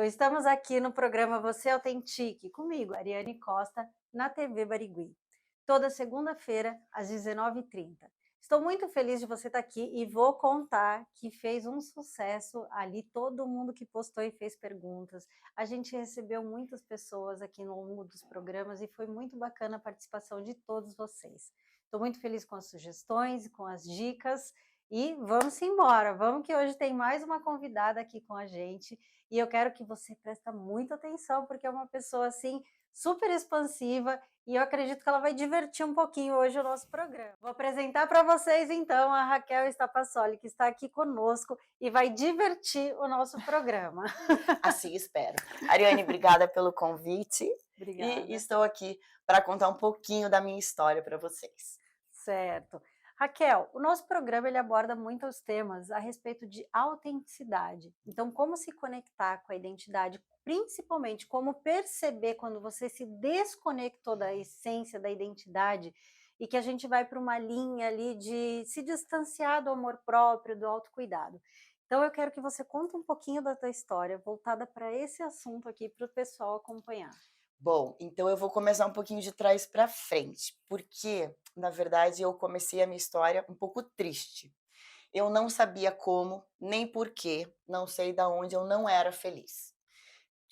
Estamos aqui no programa Você Autentique, comigo, Ariane Costa, na TV Barigui, toda segunda-feira, às 19h30. Estou muito feliz de você estar aqui e vou contar que fez um sucesso ali, todo mundo que postou e fez perguntas. A gente recebeu muitas pessoas aqui no longo dos programas e foi muito bacana a participação de todos vocês. Estou muito feliz com as sugestões, com as dicas e vamos embora. Vamos que hoje tem mais uma convidada aqui com a gente. E eu quero que você preste muita atenção, porque é uma pessoa, assim, super expansiva, e eu acredito que ela vai divertir um pouquinho hoje o nosso programa. Vou apresentar para vocês, então, a Raquel Stapassoli, que está aqui conosco e vai divertir o nosso programa. Assim espero. Ariane, obrigada pelo convite. Obrigada. E estou aqui para contar um pouquinho da minha história para vocês. Certo. Raquel, o nosso programa ele aborda muitos temas a respeito de autenticidade. Então, como se conectar com a identidade, principalmente como perceber quando você se desconectou da essência da identidade e que a gente vai para uma linha ali de se distanciar do amor próprio, do autocuidado. Então, eu quero que você conte um pouquinho da tua história voltada para esse assunto aqui para o pessoal acompanhar. Bom, então eu vou começar um pouquinho de trás para frente, porque, na verdade, eu comecei a minha história um pouco triste. Eu não sabia como, nem porquê, não sei da onde eu não era feliz.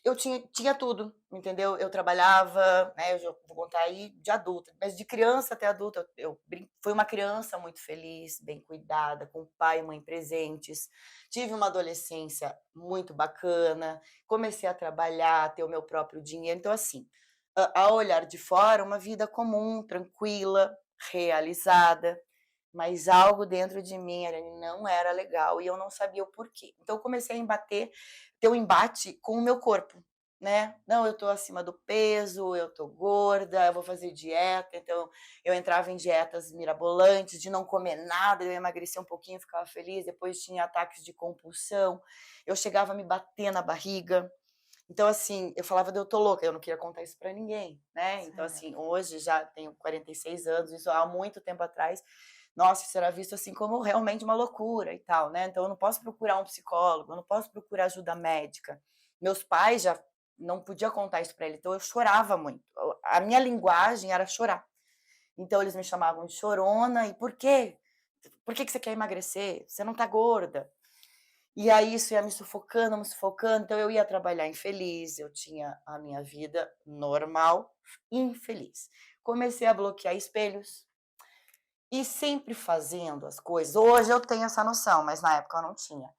Eu tinha tudo, entendeu? Eu trabalhava, né, eu já vou contar aí de adulta, mas de criança até adulta, fui uma criança muito feliz, bem cuidada, com pai e mãe presentes. Tive uma adolescência muito bacana, comecei a trabalhar, a ter o meu próprio dinheiro. Então, assim, ao olhar de fora, uma vida comum, tranquila, realizada, mas algo dentro de mim não era legal e eu não sabia o porquê. Então eu comecei a ter um embate com o meu corpo, né? Não, eu tô acima do peso, eu tô gorda, eu vou fazer dieta. Então eu entrava em dietas mirabolantes de não comer nada, eu emagrecia um pouquinho, ficava feliz, depois tinha ataques de compulsão. Eu chegava a me bater na barriga. Então, assim, eu falava de eu tô louca, eu não queria contar isso pra ninguém, né? Então, Certo. assim, hoje já tenho 46 anos, isso há muito tempo atrás, nossa, isso era visto assim como realmente uma loucura e tal, né? Então eu não posso procurar um psicólogo, eu não posso procurar ajuda médica. Meus pais já não podia contar isso para ele, então eu chorava muito. A minha linguagem era chorar. Então eles me chamavam de chorona. E por quê? Por que você quer emagrecer? Você não tá gorda. E aí isso ia me sufocando, me sufocando. Então eu ia trabalhar infeliz, eu tinha a minha vida normal, infeliz. Comecei a bloquear espelhos, e sempre fazendo as coisas. Hoje eu tenho essa noção, mas na época eu não tinha.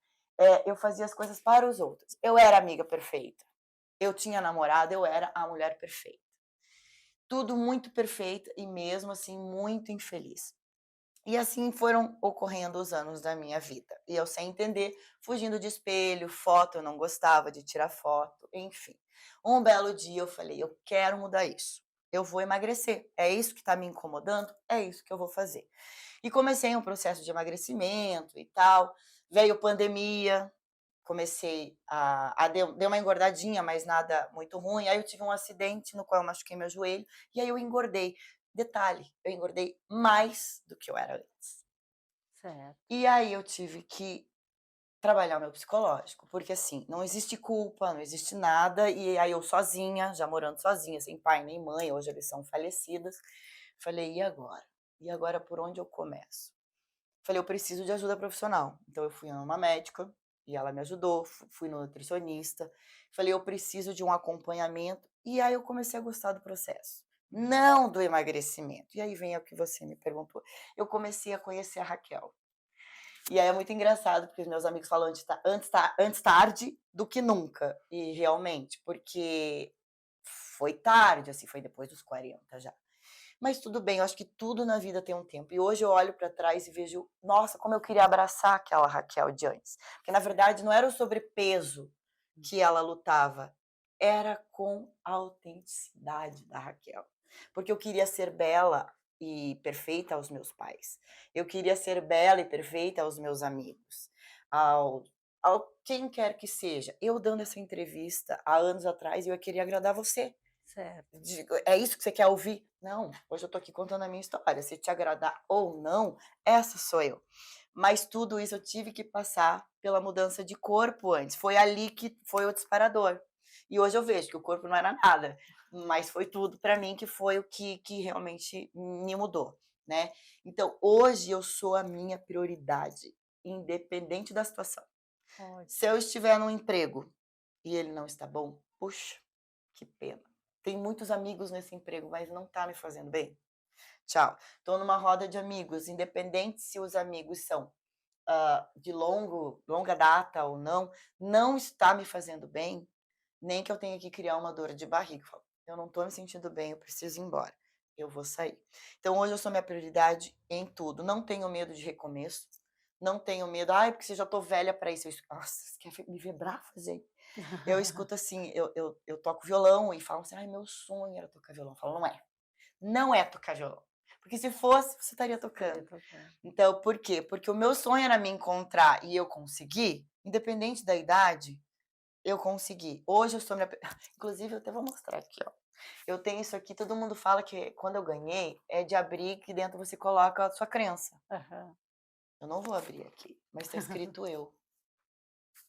Eu fazia as coisas para os outros. Eu era a amiga perfeita. Eu tinha namorado, eu era a mulher perfeita. Tudo muito perfeito e mesmo assim muito infeliz. E assim foram ocorrendo os anos da minha vida. E eu sem entender, fugindo de espelho, foto, eu não gostava de tirar foto, enfim. Um belo dia eu falei, eu quero mudar isso. Eu vou emagrecer. É isso que está me incomodando? É isso que eu vou fazer. E comecei um processo de emagrecimento e tal. Veio pandemia, comecei deu uma engordadinha, mas nada muito ruim. Aí eu tive um acidente no qual eu machuquei meu joelho e aí eu engordei. Detalhe, eu engordei mais do que eu era antes. Certo. E aí eu tive que trabalhar o meu psicológico, porque assim, não existe culpa, não existe nada, e aí eu sozinha, já morando sozinha, sem pai nem mãe, hoje eles são falecidos, falei, e agora? E agora por onde eu começo? Falei, eu preciso de ajuda profissional. Então eu fui numa médica e ela me ajudou, fui no nutricionista. Falei, eu preciso de um acompanhamento. E aí eu comecei a gostar do processo, não do emagrecimento. E aí vem o que você me perguntou. Eu comecei a conhecer a Raquel. E aí é muito engraçado, porque os meus amigos falam antes tarde do que nunca. E realmente, porque foi tarde, assim, foi depois dos 40 já. Mas tudo bem, eu acho que tudo na vida tem um tempo. E hoje eu olho para trás e vejo, nossa, como eu queria abraçar aquela Raquel de antes. Porque na verdade não era o sobrepeso que ela lutava, era com a autenticidade da Raquel. Porque eu queria ser bela e perfeita aos meus pais. Eu queria ser bela e perfeita aos meus amigos, ao, ao quem quer que seja. Eu dando essa entrevista há anos atrás e eu queria agradar você. Certo. É isso que você quer ouvir? Não, hoje eu tô aqui contando a minha história. Se te agradar ou não, essa sou eu. Mas tudo isso eu tive que passar pela mudança de corpo antes. Foi ali que foi o disparador. E hoje eu vejo que o corpo não era nada, mas foi tudo para mim que foi o que realmente me mudou, né. Então hoje eu sou a minha prioridade, independente da situação. Se eu Ótimo. estiver num emprego e ele não está bom, puxa, que pena. Tem muitos amigos nesse emprego, mas não tá me fazendo bem. Tchau. Estou numa roda de amigos, independente se os amigos são, de longa data ou não, não está me fazendo bem, nem que eu tenha que criar uma dor de barriga. Eu falo: "Eu não estou me sentindo bem, eu preciso ir embora, eu vou sair". Então hoje eu sou minha prioridade em tudo, não tenho medo de recomeço, não tenho medo: "Ai, porque você já tô velha para isso". Nossa, você quer me ver brava, gente? Eu escuto assim, eu toco violão e falam assim: "Ai, meu sonho era tocar violão". Eu falo: "Não é, não é tocar violão, porque se fosse, você estaria Estaria tocando". tocando. Então, por quê? Porque o meu sonho era me encontrar e eu consegui, independente da idade, eu consegui. Hoje eu sou minha inclusive eu até vou mostrar aqui, ó. Eu tenho isso aqui, todo mundo fala que quando eu ganhei, é de abrir que dentro você coloca a sua crença. Aham. Eu não vou abrir aqui, mas tá escrito eu,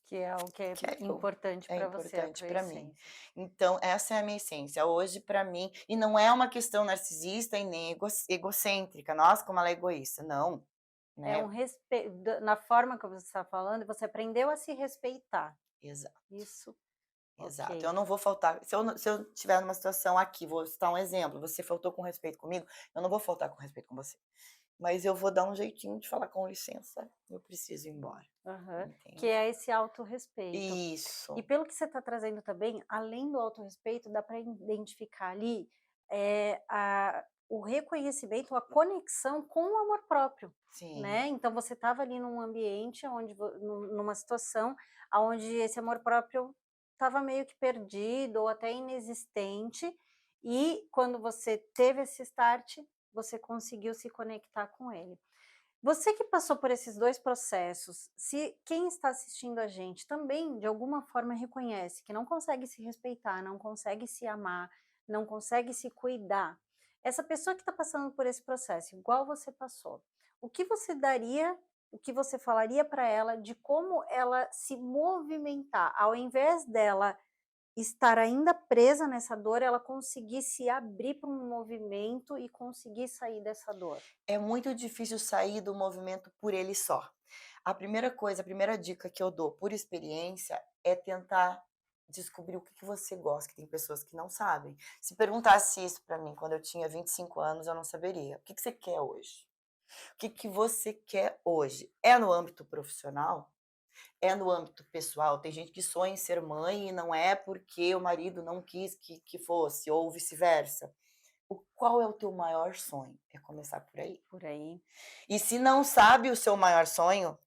Que é o que é que é eu. importante É para você, a importante tua pra mim. essência. Então essa é a minha essência. Hoje pra mim e não é uma questão narcisista e nem egocêntrica, "Nossa, como ela é egoísta", não, É um né. respeito na forma que você está falando, você aprendeu a se respeitar. Exato. Isso, Exato, ok. eu não vou faltar se eu estiver numa situação aqui, vou citar um exemplo, você faltou com respeito comigo, eu não vou faltar com respeito com você, mas eu vou dar um jeitinho de falar: "Com licença, eu preciso ir embora", Aham. Que entende. é esse autorrespeito. E Isso, pelo que você está trazendo também, além do autorrespeito, dá para identificar ali, o reconhecimento, a conexão com o amor próprio, sim, né. Então você estava ali num ambiente onde numa situação aonde esse amor próprio estava meio que perdido ou até inexistente, e quando você teve esse start, você conseguiu se conectar com ele. Você que passou por esses 2 processos, se quem está assistindo a gente também de alguma forma reconhece que não consegue se respeitar, não consegue se amar, não consegue se cuidar, essa pessoa que está passando por esse processo, igual você passou, o que você daria, o que você falaria para ela de como ela se movimentar, ao invés dela estar ainda presa nessa dor, ela conseguir se abrir para um movimento e conseguir sair dessa dor? é muito difícil sair do movimento por ele só. A primeira coisa, a primeira dica que eu dou por experiência é tentar descobrir o que você gosta, que tem pessoas que não sabem. Se perguntasse isso pra mim quando eu tinha 25 anos, eu não saberia. O que você quer hoje? O que você quer hoje? É no âmbito profissional? É no âmbito pessoal? Tem gente que sonha em ser mãe e não é porque o marido não quis que fosse, ou vice-versa. Qual é o teu maior sonho? É começar por aí. Por aí. E se não sabe o seu maior sonho,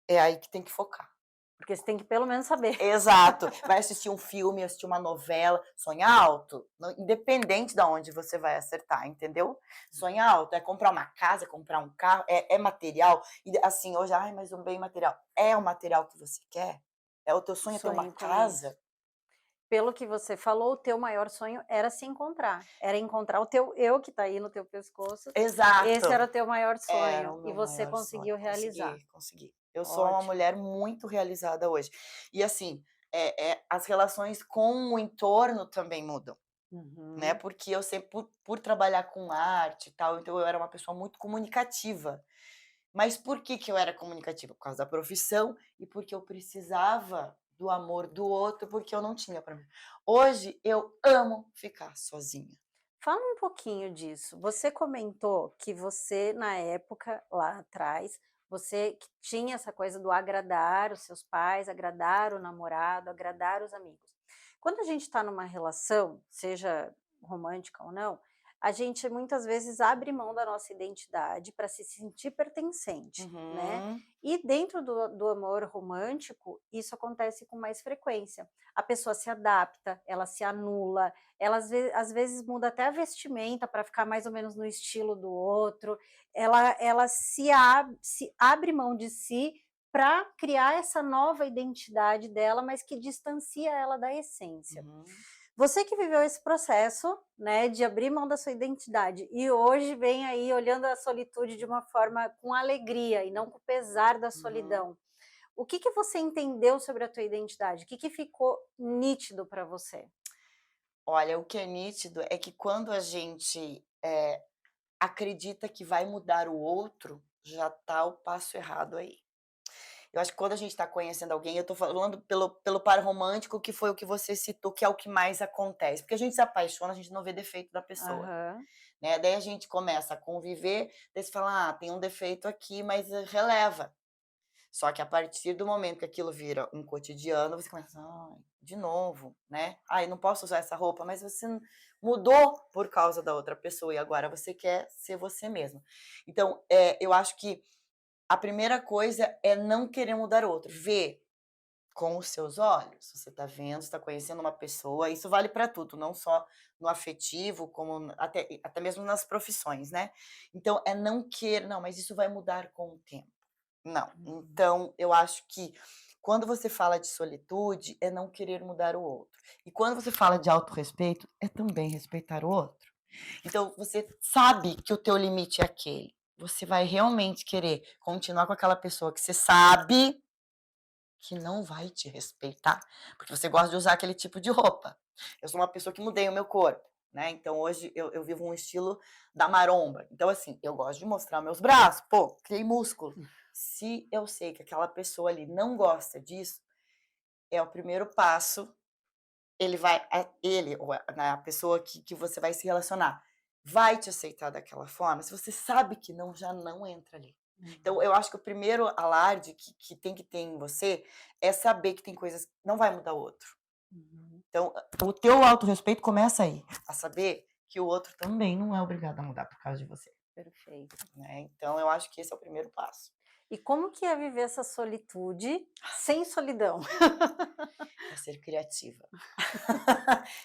é aí que tem que focar. Porque você tem que pelo menos saber. Exato. Vai assistir um filme, assistir uma novela, sonha alto, independente da onde você vai acertar, entendeu? Sonha alto, é comprar uma casa, é comprar um carro, é material, e assim, hoje, ai, mas um bem material. É o material que você quer? É o teu sonho é ter uma Sonho com isso. casa? Pelo que você falou, o teu maior sonho era se encontrar, era encontrar o teu eu que está aí no teu pescoço, esse era Exato. o teu maior Era sonho o e meu você maior sonho. conseguiu realizar. Consegui, consegui. Eu sou uma Ótimo. mulher muito realizada hoje. E assim, as relações com o entorno também mudam, né, Uhum. porque eu sempre por trabalhar com arte e tal, então eu era uma pessoa muito comunicativa. Mas por que que eu era comunicativa? Por causa da profissão e porque eu precisava do amor do outro, porque eu não tinha para mim. Hoje eu amo ficar sozinha. Fala um pouquinho disso. Você comentou que você, na época, lá atrás, você que tinha essa coisa do agradar os seus pais, agradar o namorado, agradar os amigos. Quando a gente está numa relação, seja romântica ou não, a gente muitas vezes abre mão da nossa identidade para se sentir pertencente, né? Uhum. E dentro do amor romântico, isso acontece com mais frequência. A pessoa se adapta, ela se anula, ela às vezes muda até a vestimenta para ficar mais ou menos no estilo do outro, ela se abre mão de si para criar essa nova identidade dela, mas que distancia ela da essência. Uhum. Você que viveu esse processo, né, de abrir mão da sua identidade e hoje vem aí olhando a solitude de uma forma com alegria e não com o pesar da Uhum. solidão. O que que você entendeu sobre a tua identidade? O que que ficou nítido para você? Olha, o que é nítido é que quando a gente, acredita que vai mudar o outro, já tá o passo errado aí. Eu acho que quando a gente está conhecendo alguém, eu tô falando pelo par romântico, que foi o que você citou, que é o que mais acontece, porque a gente se apaixona, a gente não vê defeito da pessoa, Aham. né, daí a gente começa a conviver, daí você fala: "Ah, tem um defeito aqui", mas releva. Só que a partir do momento que aquilo vira um cotidiano, você começa: "Ai, de novo, né. Ai, não posso usar essa roupa", mas você mudou por causa da outra pessoa e agora você quer ser você mesmo. Então, eu acho que a primeira coisa é não querer mudar o outro, ver com os seus olhos. Você está vendo, está conhecendo uma pessoa, isso vale para tudo, não só no afetivo, como até mesmo nas profissões, né. Então é não querer: "Não, mas isso vai mudar com o tempo". Não. Uhum. Então eu acho que quando você fala de solitude, é não querer mudar o outro. E quando você fala de autorrespeito, é também respeitar o outro. Então você sabe que o teu limite é aquele. Você vai realmente querer continuar com aquela pessoa que você sabe que não vai te respeitar, porque você gosta de usar aquele tipo de roupa. Eu sou uma pessoa que mudei o meu corpo, né, então hoje eu vivo um estilo da maromba. Então, assim, eu gosto de mostrar meus braços, pô, criei músculo. Se eu sei que aquela pessoa ali não gosta disso, é o primeiro passo, ele ou a né, a pessoa que você vai se relacionar, vai te aceitar daquela forma, se você sabe que não, já não entra ali. Então Uhum. eu acho que o primeiro alarde que tem que ter em você, é saber que tem coisas que não vai mudar o outro. Uhum. Então, o teu autorrespeito começa aí, a saber que o outro também não é obrigado a mudar por causa de você, Perfeito. né. Então eu acho que esse é o primeiro passo. E como que é viver essa solitude sem solidão? É ser criativa.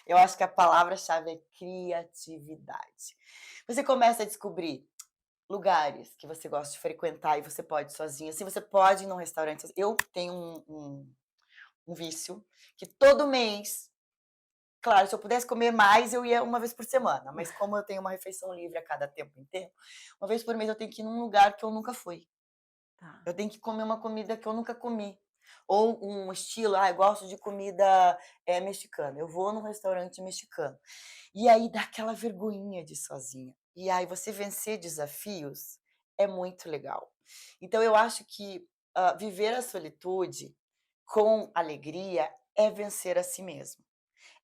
Eu acho que a palavra-chave é criatividade. Você começa a descobrir lugares que você gosta de frequentar e você pode ir sozinha, assim, você pode ir num restaurante eu tenho um vício que todo mês, claro, se eu pudesse comer mais, eu ia uma vez por semana, mas como eu tenho uma refeição livre a cada tempo em tempo, uma vez por mês eu tenho que ir num lugar que eu nunca fui. Tá. Eu tenho que comer uma comida que eu nunca comi. Ou um estilo, eu gosto de comida, mexicana, eu vou num restaurante mexicano. E aí dá aquela vergonhinha de ir sozinha. E aí você vencer desafios é muito legal. Então eu acho que, viver a solitude com alegria é vencer a si mesmo.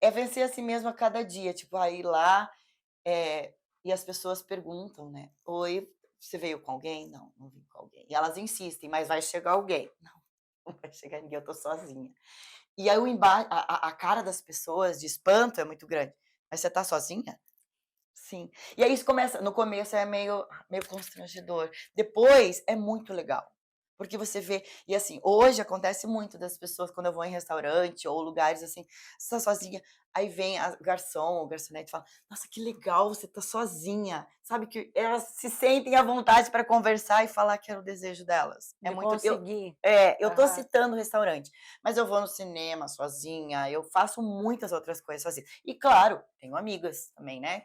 É vencer a si mesmo a cada dia, tipo, ir lá, e as pessoas perguntam, né: "Oi, você veio com alguém?". "Não, não vim com alguém". E elas insistem: "Mas vai chegar alguém". "Não, não vai chegar ninguém, eu tô sozinha". E aí o a cara das pessoas de espanto é muito grande. "Mas você tá sozinha?". "Sim". E aí isso começa no começo é meio constrangedor, depois é muito legal, porque você vê e assim, hoje acontece muito das pessoas quando eu vou em restaurante ou lugares assim: "Você tá sozinha?". Aí vem a garçom ou garçonete e fala: "Nossa, que legal, você tá sozinha". Sabe que elas se sentem à vontade para conversar e falar que era o desejo delas. É De muito conseguir. eu tô Aham. citando o restaurante, mas eu vou no cinema sozinha, eu faço muitas outras coisas sozinha. E claro, tenho amigas também, né,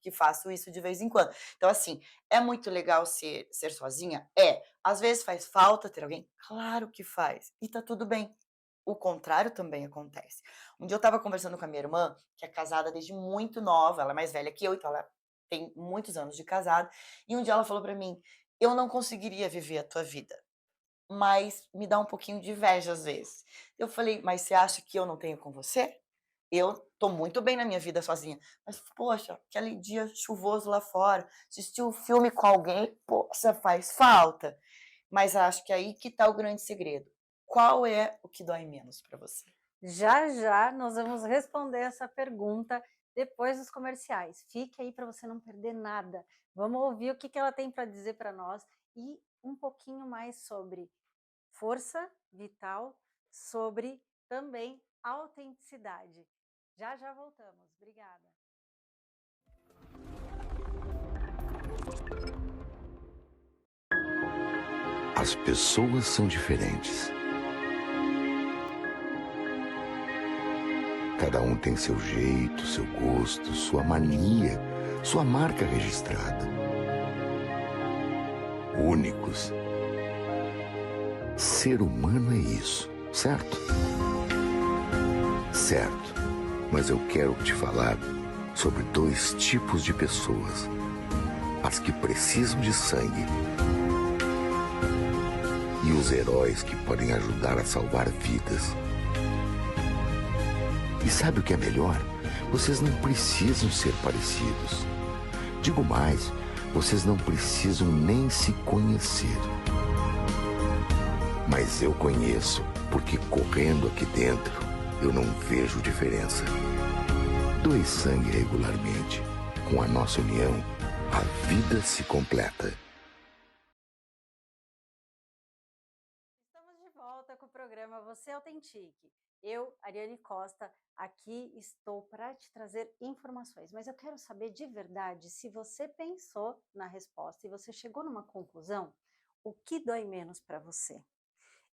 que faço isso de vez em quando. Então assim, é muito legal ser sozinha? É. Às vezes faz falta ter alguém? Claro que faz, e tá tudo bem. O contrário também acontece. Um dia eu estava conversando com a minha irmã, que é casada desde muito nova, ela é mais velha que eu, então ela tem muitos anos de casada, e um dia ela falou pra mim: "Eu não conseguiria viver a tua vida, mas me dá um pouquinho de inveja às vezes". Eu falei: "Mas você acha que eu não tenho com você? Eu tô muito bem na minha vida sozinha, mas poxa, aquele dia chuvoso lá fora, assistir um filme com alguém, poxa, faz falta". Mas acho que aí que tá o grande segredo. Qual é o que dói menos pra você? Já já nós vamos responder essa pergunta depois dos comerciais. Fique aí para você não perder nada. Vamos ouvir o que que ela tem para dizer para nós e um pouquinho mais sobre força vital, sobre também autenticidade. Já já voltamos. Obrigada. As pessoas são diferentes. Cada um tem seu jeito, seu gosto, sua mania, sua marca registrada. Únicos. Ser humano é isso, certo? Certo. Mas eu quero te falar sobre 2 tipos de pessoas. As que precisam de sangue e os heróis que podem ajudar a salvar vidas. E sabe o que é melhor? Vocês não precisam ser parecidos. Digo mais, vocês não precisam nem se conhecer. Mas eu conheço, porque correndo aqui dentro, eu não vejo diferença. Doe sangue regularmente. Com a nossa união, a vida se completa. Estamos de volta com o programa Você é Autentique. Eu, Ariane Costa, aqui estou para te trazer informações, mas eu quero saber de verdade se você pensou na resposta e você chegou numa conclusão, o que dói menos para você?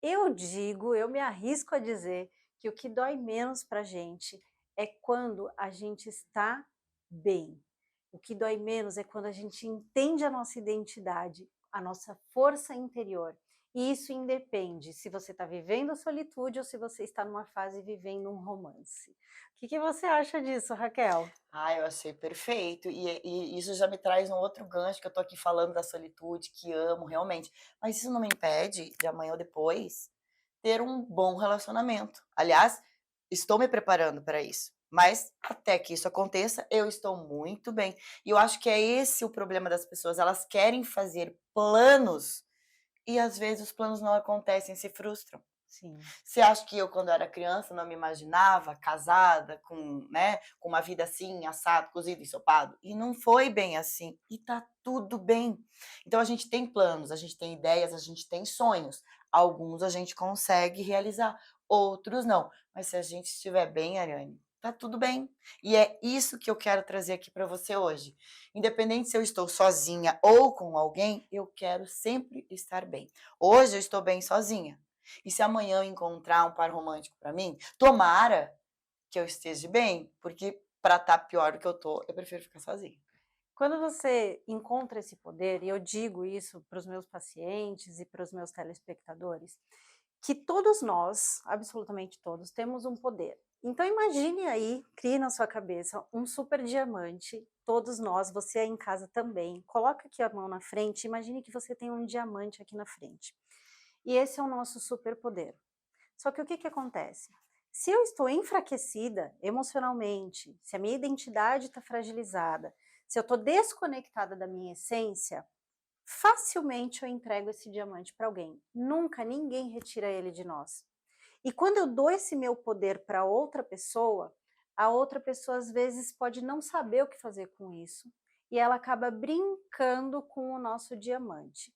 Eu me arrisco a dizer que o que dói menos para a gente é quando a gente está bem. O que dói menos é quando a gente entende a nossa identidade, a nossa força interior. E isso independe se você está vivendo a solitude ou se você está numa fase vivendo um romance. O que você acha disso, Raquel? Eu achei perfeito. E isso já me traz um outro gancho, que eu tô aqui falando da solitude, que amo realmente. Mas isso não me impede de amanhã ou depois ter um bom relacionamento. Aliás, estou me preparando para isso. Mas até que isso aconteça, eu estou muito bem. E eu acho que é esse o problema das pessoas. Elas querem fazer planos e às vezes os planos não acontecem, se frustram. Sim. Você acha que eu, quando era criança, não me imaginava casada, com uma vida assim, assado, cozido, ensopado? E não foi bem assim. E tá tudo bem. Então a gente tem planos, a gente tem ideias, a gente tem sonhos. Alguns a gente consegue realizar, outros não. Mas se a gente estiver bem, Ariane, tá tudo bem. E é isso que eu quero trazer aqui para você hoje. Independente se eu estou sozinha ou com alguém, eu quero sempre estar bem. Hoje eu estou bem sozinha. E se amanhã eu encontrar um par romântico para mim, tomara que eu esteja bem, porque para estar pior do que eu tô, eu prefiro ficar sozinha. Quando você encontra esse poder, e eu digo isso para os meus pacientes e para os meus telespectadores, que todos nós, absolutamente todos, temos um poder. Então imagine aí, crie na sua cabeça um super diamante, todos nós, você aí em casa também, coloca aqui a mão na frente, imagine que você tem um diamante aqui na frente. E esse é o nosso superpoder. Só que o que acontece? Se eu estou enfraquecida emocionalmente, se a minha identidade está fragilizada, se eu estou desconectada da minha essência, facilmente eu entrego esse diamante para alguém. Nunca ninguém retira ele de nós. E quando eu dou esse meu poder para outra pessoa, a outra pessoa às vezes pode não saber o que fazer com isso e ela acaba brincando com o nosso diamante.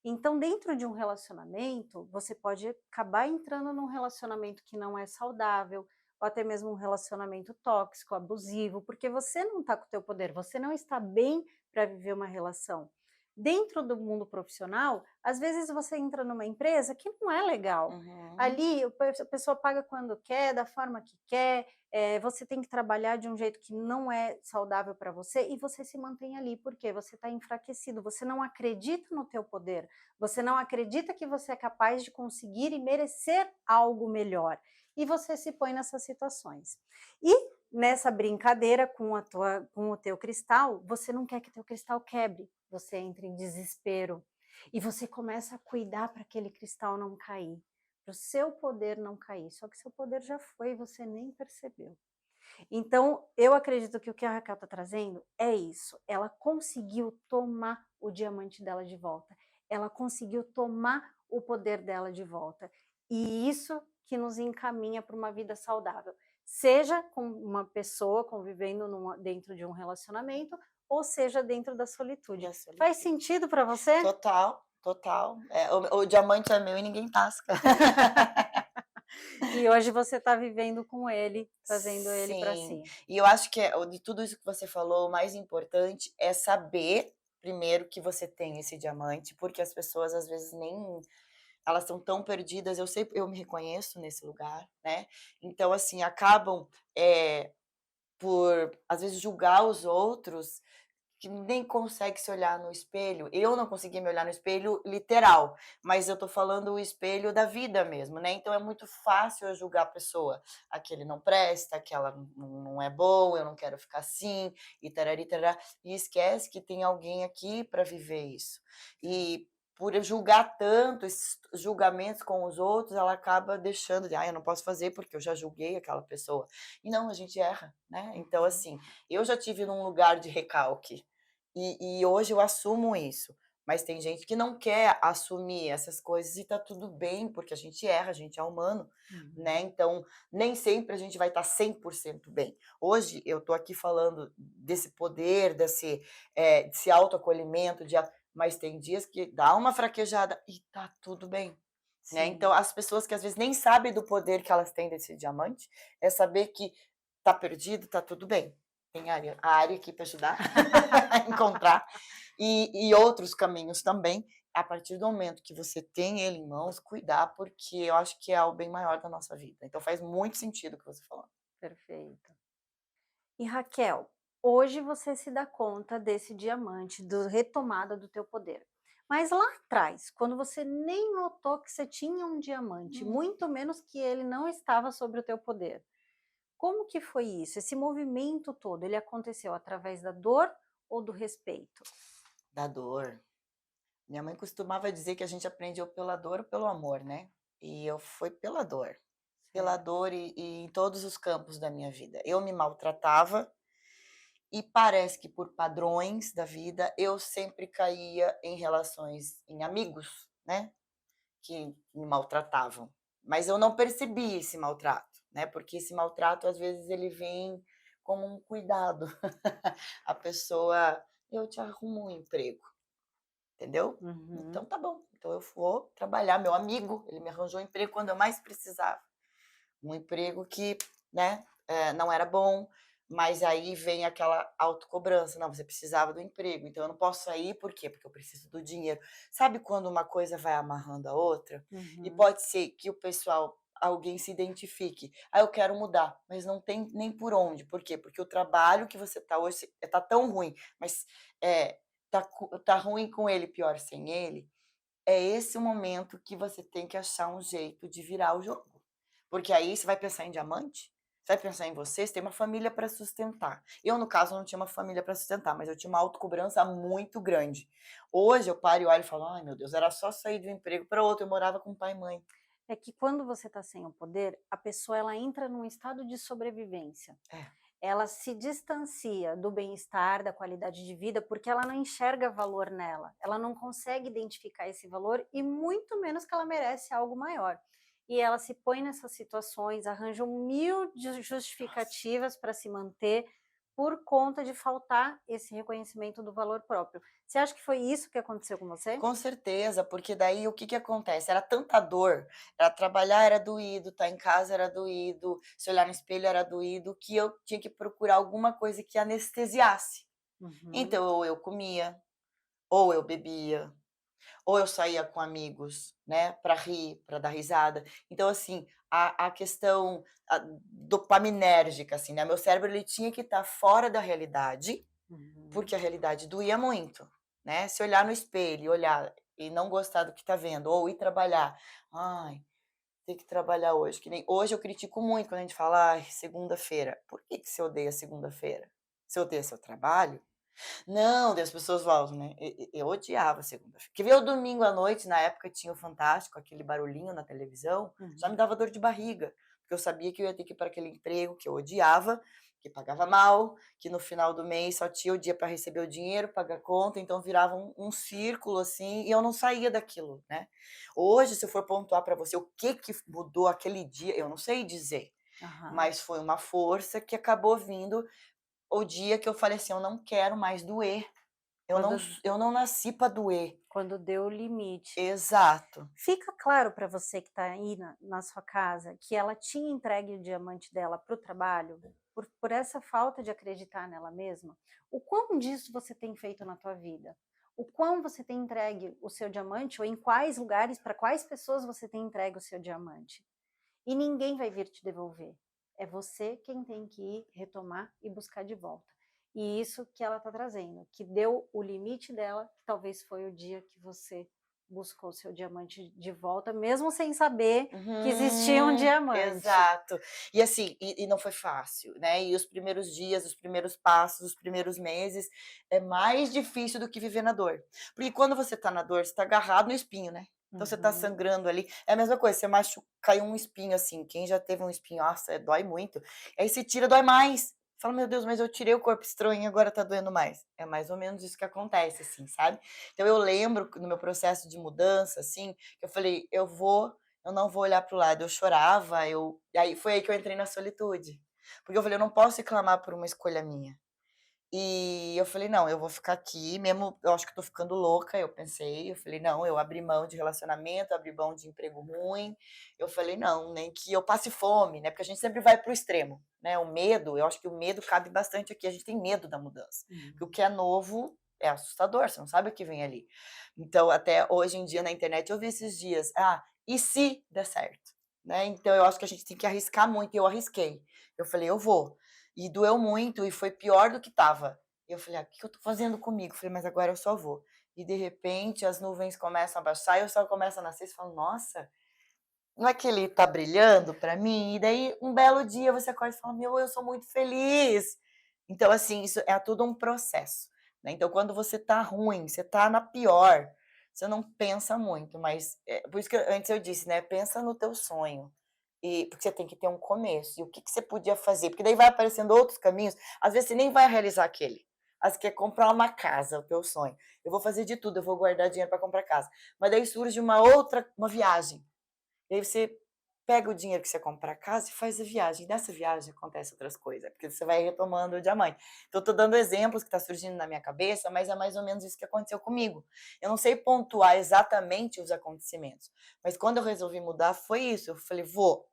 Então, dentro de um relacionamento, você pode acabar entrando num relacionamento que não é saudável, ou até mesmo um relacionamento tóxico, abusivo, porque você não está com o teu poder, você não está bem para viver uma relação. Dentro do mundo profissional, às vezes você entra numa empresa que não é legal. Ali a pessoa paga quando quer, da forma que quer, você tem que trabalhar de um jeito que não é saudável para você e você se mantém ali, porque você está enfraquecido, você não acredita no teu poder, você não acredita que você é capaz de conseguir e merecer algo melhor. E você se põe nessas situações. E nessa brincadeira com o teu cristal, você não quer que teu cristal quebre, você entra em desespero e você começa a cuidar para aquele cristal não cair, para o seu poder não cair, só que seu poder já foi e você nem percebeu. Então, eu acredito que o que a Raquel está trazendo é isso, ela conseguiu tomar o diamante dela de volta, ela conseguiu tomar o poder dela de volta, e isso que nos encaminha para uma vida saudável, seja com uma pessoa convivendo dentro de um relacionamento, ou seja dentro da solitude. Faz sentido para você? Total, total. O diamante é meu e ninguém tasca. E hoje você está vivendo com ele, trazendo ele para si. E eu acho que de tudo isso que você falou, o mais importante é saber, primeiro, que você tem esse diamante, porque as pessoas às vezes nem elas estão tão perdidas, eu me reconheço nesse lugar, né? Então, assim, acabam por, às vezes, julgar os outros que nem consegue se olhar no espelho. Eu não consegui me olhar no espelho literal, mas eu tô falando o espelho da vida mesmo, né? Então é muito fácil eu julgar a pessoa. Aquele não presta, aquela não é bom, eu não quero ficar assim, e tarari, tarará. E esquece que tem alguém aqui para viver isso. E por eu julgar tanto, esses julgamentos com os outros, ela acaba deixando de, eu não posso fazer porque eu já julguei aquela pessoa. E não, a gente erra, né? Então, assim, eu já tive num lugar de recalque. E hoje eu assumo isso. Mas tem gente que não quer assumir essas coisas e tá tudo bem, porque a gente erra, a gente é humano, né? Então, nem sempre a gente vai estar 100% bem. Hoje eu tô aqui falando desse poder, desse autoacolhimento, mas tem dias que dá uma fraquejada e tá tudo bem. Né? Então, as pessoas que às vezes nem sabem do poder que elas têm desse diamante, é saber que tá perdido, tá tudo bem. Tem a área aqui para ajudar a encontrar. E outros caminhos também, a partir do momento que você tem ele em mãos, cuidar, porque eu acho que é o bem maior da nossa vida. Então faz muito sentido o que você falou. Perfeito. E Raquel, hoje você se dá conta desse diamante, da retomada do teu poder. Mas lá atrás, quando você nem notou que você tinha um diamante, muito menos que ele não estava sobre o teu poder, como que foi isso? Esse movimento todo, ele aconteceu através da dor ou do respeito? Da dor. Minha mãe costumava dizer que a gente aprende ou pela dor ou pelo amor, né? E eu fui pela dor. Pela dor e em todos os campos da minha vida. Eu me maltratava e parece que por padrões da vida eu sempre caía em relações, em amigos, né? Que me maltratavam. Mas eu não percebi esse maltrato, né? Porque esse maltrato, às vezes, ele vem como um cuidado. A pessoa, eu te arrumo um emprego, entendeu? Então tá bom. Então eu vou trabalhar. Meu amigo, ele me arranjou um emprego quando eu mais precisava. Um emprego que, né, não era bom, mas aí vem aquela autocobrança. Não, você precisava do emprego, então eu não posso sair, por quê? Porque eu preciso do dinheiro. Sabe quando uma coisa vai amarrando a outra? E pode ser que o pessoal, alguém se identifique. Eu quero mudar, mas não tem nem por onde. Por quê? Porque o trabalho que você tá hoje tá tão ruim, mas tá ruim com ele, pior sem ele. É esse o momento que você tem que achar um jeito de virar o jogo. Porque aí você vai pensar em diamante, você vai pensar em você tem uma família para sustentar. Eu, no caso, não tinha uma família para sustentar, mas eu tinha uma autocobrança muito grande. Hoje eu paro e olho e falo, ai meu Deus, era só sair de um emprego para outro, eu morava com pai e mãe. É que quando você está sem o poder, a pessoa ela entra num estado de sobrevivência. Ela se distancia do bem-estar, da qualidade de vida, porque ela não enxerga valor nela. Ela não consegue identificar esse valor e muito menos que ela merece algo maior. E ela se põe nessas situações, arranja mil justificativas para se manter por conta de faltar esse reconhecimento do valor próprio. Você acha que foi isso que aconteceu com você? Com certeza, porque daí o que acontece? Era tanta dor, era trabalhar era doído, estar em casa era doído, se olhar no espelho era doído, que eu tinha que procurar alguma coisa que anestesiasse. Então, ou eu comia, ou eu bebia, ou eu saía com amigos, né, para rir, para dar risada. Então, assim, a questão dopaminérgica, assim, né, meu cérebro ele tinha que estar fora da realidade, porque a realidade doía muito, né? Se olhar no espelho, olhar e não gostar do que tá vendo, ou ir trabalhar, ai, tem que trabalhar hoje, que nem hoje eu critico muito quando a gente fala, ai, segunda-feira. Por que você odeia segunda-feira? Você odeia seu trabalho? Não, daí as pessoas voltam, né? Eu odiava segunda-feira. Que ver o domingo à noite, na época tinha o Fantástico, aquele barulhinho na televisão, já me dava dor de barriga, porque eu sabia que eu ia ter que ir para aquele emprego que eu odiava, que pagava mal, que no final do mês só tinha o dia para receber o dinheiro, pagar conta, então virava um círculo assim, e eu não saía daquilo, né? Hoje, se eu for pontuar para você o que mudou aquele dia, eu não sei dizer, mas foi uma força que acabou vindo o dia que eu falei assim, eu não quero mais doer. Eu não nasci para doer. Quando deu o limite. Exato. Fica claro para você que está aí na sua casa que ela tinha entregue o diamante dela para o trabalho por essa falta de acreditar nela mesma? O quão disso você tem feito na tua vida? o quão você tem entregue o seu diamante, ou em quais lugares, para quais pessoas você tem entregue o seu diamante. E ninguém vai vir te devolver. É você quem tem que ir retomar e buscar de volta. E isso que ela está trazendo, que deu o limite dela, talvez foi o dia que você buscou o seu diamante de volta, mesmo sem saber que existia um diamante. Exato. E assim, e não foi fácil, né? E os primeiros dias, os primeiros passos, os primeiros meses, é mais difícil do que viver na dor. Porque quando você tá na dor, você tá agarrado no espinho, né? Então você tá sangrando ali. É a mesma coisa, você caiu um espinho assim. Quem já teve um espinho, nossa, dói muito. Aí você tira, dói mais. Fala, meu Deus, mas eu tirei o corpo estranho e agora tá doendo mais. É mais ou menos isso que acontece, assim, sabe? Então eu lembro no meu processo de mudança, assim, que eu falei, eu não vou olhar pro lado. Eu chorava, e aí foi aí que eu entrei na solitude. Porque eu falei, eu não posso reclamar por uma escolha minha. E eu falei, não, eu vou ficar aqui, mesmo, eu acho que eu tô ficando louca, eu pensei, eu falei, não, eu abri mão de relacionamento, abri mão de emprego ruim, eu falei, não, nem que eu passe fome, né, porque a gente sempre vai pro extremo, né, o medo, eu acho que o medo cabe bastante aqui, a gente tem medo da mudança, porque o que é novo é assustador, você não sabe o que vem ali. Então, até hoje em dia na internet, eu vi esses dias, e se der certo, né, então eu acho que a gente tem que arriscar muito, e eu arrisquei, eu falei, eu vou. E doeu muito, e foi pior do que estava. E eu falei, o que eu tô fazendo comigo? Eu falei, mas agora eu só vou. E de repente as nuvens começam a baixar e o sol começa a nascer. Você fala, nossa, não é que ele tá brilhando para mim? E daí um belo dia você acorda e fala, meu, eu sou muito feliz. Então, assim, isso é tudo um processo, né? Então, quando você tá ruim, você tá na pior, você não pensa muito, mas por isso que antes eu disse, né? Pensa no teu sonho. E porque você tem que ter um começo. E o que você podia fazer? Porque daí vai aparecendo outros caminhos. Às vezes você nem vai realizar aquele. Às vezes você quer comprar uma casa, o teu sonho. Eu vou fazer de tudo, eu vou guardar dinheiro para comprar casa. Mas daí surge uma viagem. E aí você pega o dinheiro que você compra a casa e faz a viagem. E nessa viagem acontecem outras coisas, porque você vai retomando o diamante. Então, eu tô dando exemplos que tá surgindo na minha cabeça, mas é mais ou menos isso que aconteceu comigo. Eu não sei pontuar exatamente os acontecimentos, mas quando eu resolvi mudar, foi isso. Eu falei, vou.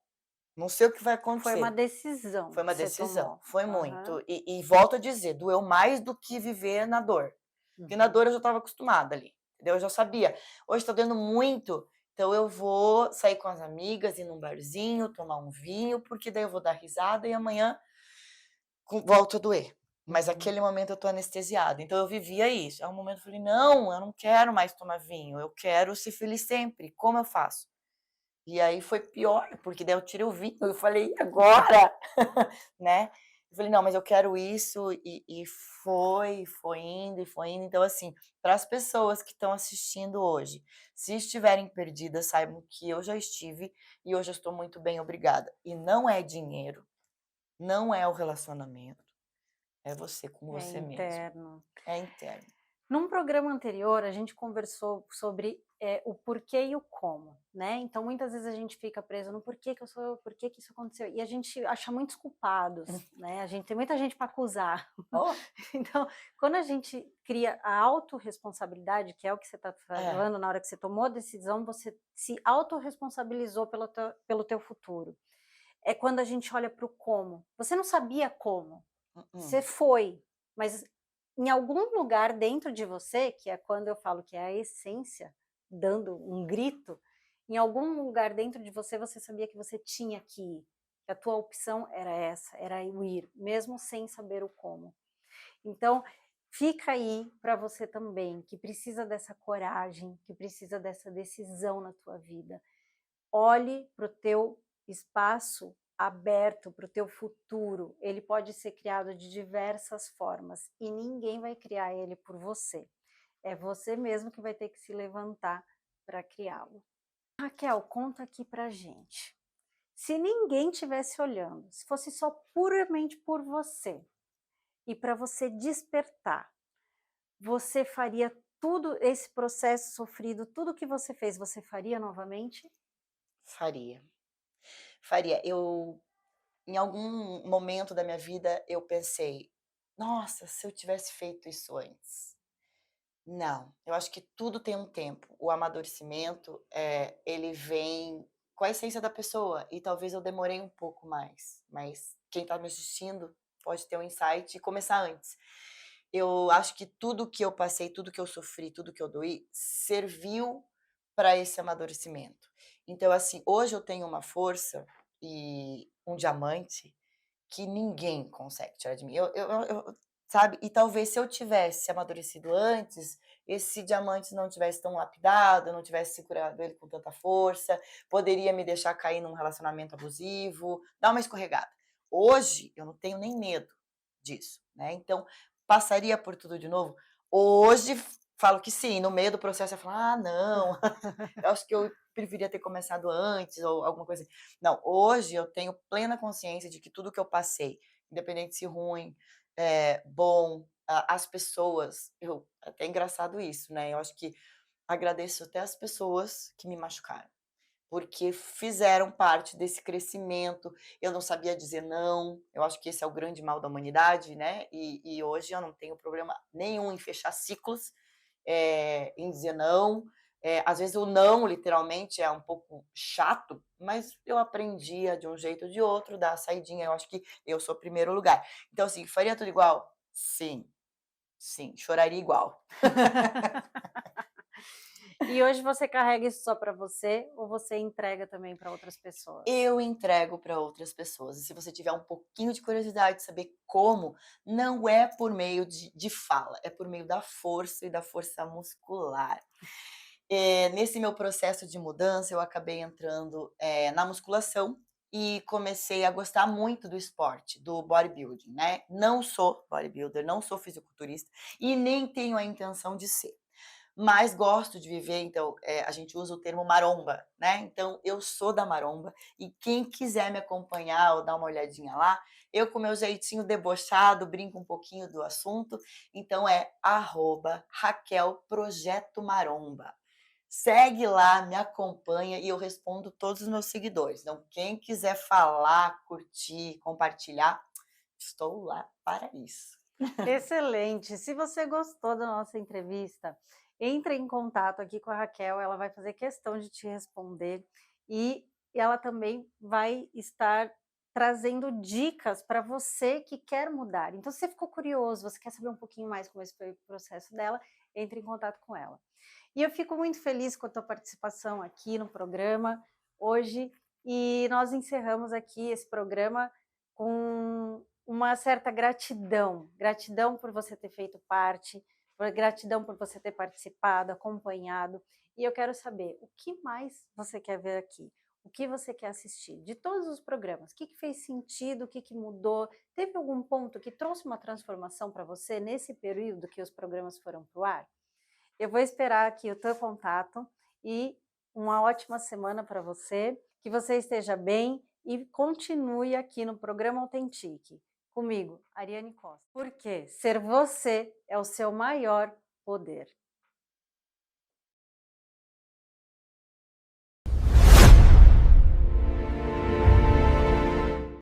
Não sei o que vai acontecer. Foi uma decisão. Foi uma que você decisão, tomou. foi muito. E volto a dizer, doeu mais do que viver na dor. Porque na dor eu já estava acostumada ali, entendeu? Eu já sabia. Hoje tá doendo muito, então eu vou sair com as amigas, ir num barzinho, tomar um vinho, porque daí eu vou dar risada e amanhã volto a doer. Mas aquele momento eu tô anestesiada. Então eu vivia isso. Aí um momento eu falei, não, eu não quero mais tomar vinho, eu quero ser feliz sempre. Como eu faço? E aí foi pior, porque daí eu tirei o vinho, eu falei, e agora? Né? Eu falei, não, mas eu quero isso, e foi indo, e foi indo. Então, assim, para as pessoas que estão assistindo hoje, se estiverem perdidas, saibam que eu já estive e hoje eu estou muito bem, obrigada. E não é dinheiro, não é o relacionamento, é você com você mesmo. Interno. É interno. Num programa anterior, a gente conversou sobre o porquê e o como, né? Então, muitas vezes a gente fica preso no porquê que eu sou eu, porquê que isso aconteceu. E a gente acha muitos culpados, né? A gente tem muita gente para acusar. Oh. Então, quando a gente cria a autorresponsabilidade, que é o que você está falando, na hora que você tomou a decisão, você se autorresponsabilizou pelo teu futuro. É quando a gente olha para o como. Você não sabia como. Você foi, mas em algum lugar dentro de você, que é quando eu falo que é a essência, dando um grito, em algum lugar dentro de você, você sabia que você tinha que ir, que a tua opção era essa, era o ir, mesmo sem saber o como. Então, fica aí para você também, que precisa dessa coragem, que precisa dessa decisão na tua vida. Olhe para o teu espaço aberto para o teu futuro, ele pode ser criado de diversas formas e ninguém vai criar ele por você. É você mesmo que vai ter que se levantar para criá-lo. Raquel, conta aqui pra gente. Se ninguém estivesse olhando, se fosse só puramente por você e para você despertar, você faria tudo esse processo sofrido, tudo que você fez, você faria novamente? Faria. Em algum momento da minha vida, eu pensei, nossa, se eu tivesse feito isso antes. Não, eu acho que tudo tem um tempo. O amadurecimento, ele vem com a essência da pessoa, e talvez eu demorei um pouco mais, mas quem está me assistindo pode ter um insight e começar antes. eu acho que tudo que eu passei, tudo que eu sofri, tudo que eu doí, serviu para esse amadurecimento. Então, assim, hoje eu tenho uma força e um diamante que ninguém consegue tirar de mim. Sabe? E talvez se eu tivesse amadurecido antes, esse diamante não tivesse tão lapidado, eu não tivesse segurado ele com tanta força, poderia me deixar cair num relacionamento abusivo, dar uma escorregada. Hoje, eu não tenho nem medo disso, né? Então, passaria por tudo de novo? Hoje, falo que sim. No meio do processo, eu falo, ah, não, eu acho que eu preferia ter começado antes ou alguma coisa assim. Não, hoje eu tenho plena consciência de que tudo que eu passei, independente se ruim, bom, as pessoas, até é engraçado isso, né? Eu acho que agradeço até as pessoas que me machucaram, porque fizeram parte desse crescimento. Eu não sabia dizer não, eu acho que esse é o grande mal da humanidade, né? E hoje eu não tenho problema nenhum em fechar ciclos, em dizer não. Às vezes o não, literalmente, é um pouco chato, mas eu aprendia de um jeito ou de outro, dar a saidinha. Eu acho que eu sou o primeiro lugar. Então, assim, faria tudo igual? Sim, sim, choraria igual. E hoje você carrega isso só para você ou você entrega também para outras pessoas? Eu entrego para outras pessoas. E se você tiver um pouquinho de curiosidade de saber como, não é por meio de fala, é por meio da força e da força muscular. Nesse meu processo de mudança, eu acabei entrando, na musculação e comecei a gostar muito do esporte, do bodybuilding, né. Não sou bodybuilder, não sou fisiculturista e nem tenho a intenção de ser, mas gosto de viver. Então, a gente usa o termo maromba, né, então eu sou da maromba e quem quiser me acompanhar ou dar uma olhadinha lá, eu com meu jeitinho debochado, brinco um pouquinho do assunto, então é @RaquelProjetoMaromba. Segue lá, me acompanha e eu respondo todos os meus seguidores. Então, quem quiser falar, curtir, compartilhar, estou lá para isso. Excelente. Se você gostou da nossa entrevista, entre em contato aqui com a Raquel, ela vai fazer questão de te responder e ela também vai estar trazendo dicas para você que quer mudar. Então, se você ficou curioso, você quer saber um pouquinho mais como esse foi o processo dela, entre em contato com ela. E eu fico muito feliz com a tua participação aqui no programa hoje e nós encerramos aqui esse programa com uma certa gratidão, gratidão por você ter feito parte, gratidão por você ter participado, acompanhado, e eu quero saber o que mais você quer ver aqui, o que você quer assistir, de todos os programas, o que fez sentido, o que mudou, teve algum ponto que trouxe uma transformação para você nesse período que os programas foram para o ar? Eu vou esperar aqui o teu contato e uma ótima semana para você, que você esteja bem e continue aqui no programa Authentique. Comigo, Ariane Costa. Porque ser você é o seu maior poder.